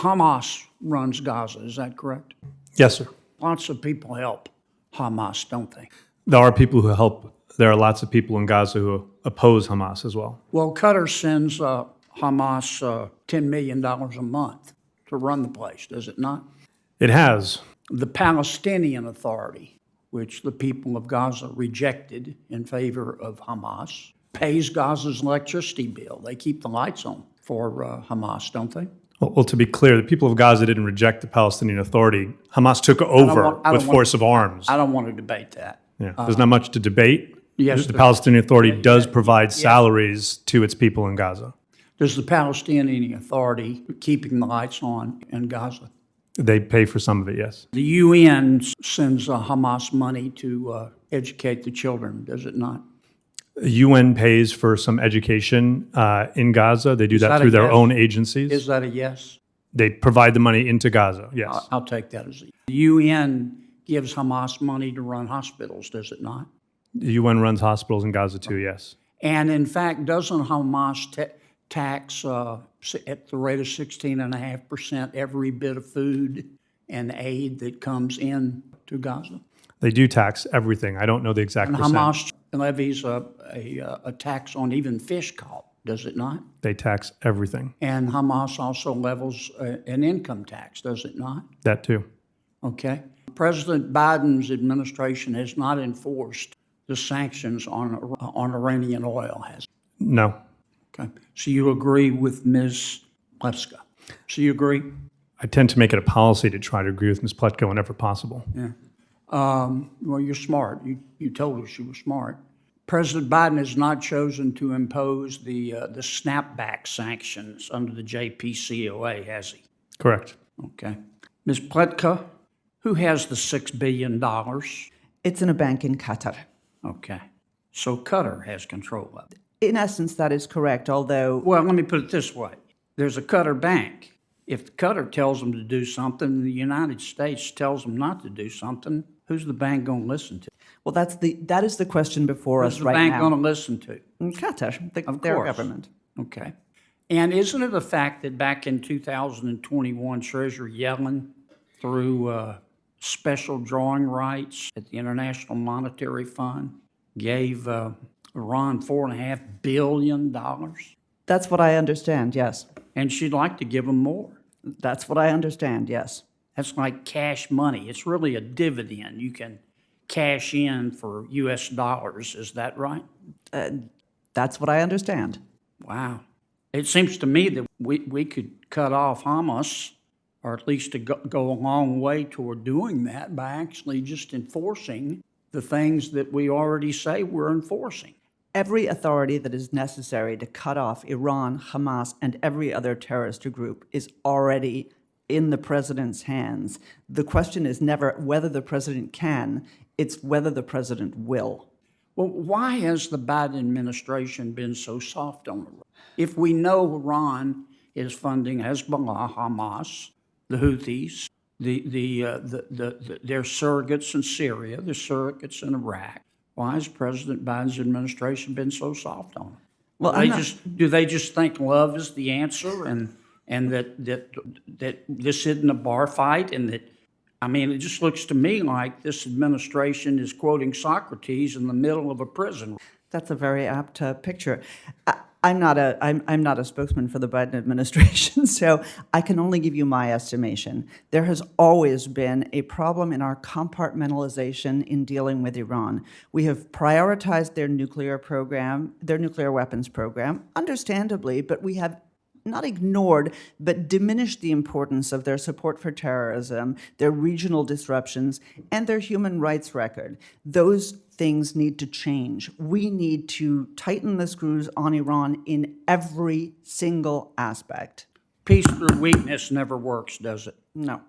Hamas runs Gaza, is that correct? Yes, sir. Lots of people help Hamas, don't they? There are people who help. There are lots of people in Gaza who oppose Hamas as well. Well, Qatar sends Hamas $10 million a month to run the place, does it not? It has. The Palestinian Authority, which the people of Gaza rejected in favor of Hamas, pays Gaza's electricity bill. They keep the lights on for Hamas, don't they? Well, to be clear, the people of Gaza didn't reject the Palestinian Authority. Hamas took over with force of arms. I don't want to debate that. Yeah. There's not much to debate. Yes, the Palestinian Authority does provide salaries to its people in Gaza. Does the Palestinian Authority keeping the lights on in Gaza? They pay for some of it, yes. The UN sends Hamas money to educate the children, does it not? The UN pays for some education in Gaza. They do that through their own agencies. Is that a yes? They provide the money into Gaza, yes. I'll take that as a yes. The UN gives Hamas money to run hospitals, does it not? The UN runs hospitals in Gaza too, yes. And in fact, doesn't Hamas tax at the rate of 16.5% every bit of food and aid that comes in to Gaza? They do tax everything. I don't know the exact percent. Hamas levies a tax on even fish caught, does it not? They tax everything. And Hamas also levels an income tax, does it not? That too. Okay. President Biden's administration has not enforced the sanctions on Iranian oil, has it? No. Okay. So you agree with Ms. Pletka? So you agree? I tend to make it a policy to try to agree with Ms. Pletka whenever possible. Yeah. Well, you're smart. You told us you were smart. President Biden has not chosen to impose the snapback sanctions under the JPCOA, has he? Correct. Okay. Ms. Pletka, who has the $6 billion? It's in a bank in Qatar. Okay. So Qatar has control of it. In essence, that is correct, although... Well, let me put it this way. There's a Qatar bank. If Qatar tells them to do something and the United States tells them not to do something, who's the bank going to listen to? Well, that is the question before us right now. Who's the bank going to listen to? Qatar, their government. Okay. And isn't it a fact that back in 2021, Treasurer Yellen, through special drawing rights at the International Monetary Fund, gave Iran $4.5 billion? That's what I understand, yes. And she'd like to give them more. That's what I understand, yes. That's like cash money. It's really a dividend. You can cash in for U.S. dollars. Is that right? That's what I understand. Wow. It seems to me that we could cut off Hamas, or at least to go a long way toward doing that by actually just enforcing the things that we already say we're enforcing. Every authority that is necessary to cut off Iran, Hamas, and every other terrorist group is already in the president's hands. The question is never whether the president can, it's whether the president will. Well, why has the Biden administration been so soft on Iran? If we know Iran is funding Hezbollah, Hamas, the Houthis, their surrogates in Syria, their surrogates in Iraq, why has President Biden's administration been so soft on them? Well, do they just think love is the answer and that this isn't a bar fight and that, I mean, it just looks to me like this administration is quoting Socrates in the middle of a prison. That's a very apt picture. I'm not a spokesman for the Biden administration, so I can only give you my estimation. There has always been a problem in our compartmentalization in dealing with Iran. We have prioritized their nuclear program, their nuclear weapons program, understandably, but we have not ignored, but diminished the importance of their support for terrorism, their regional disruptions, and their human rights record. Those things need to change. We need to tighten the screws on Iran in every single aspect. Peace through weakness never works, does it? No.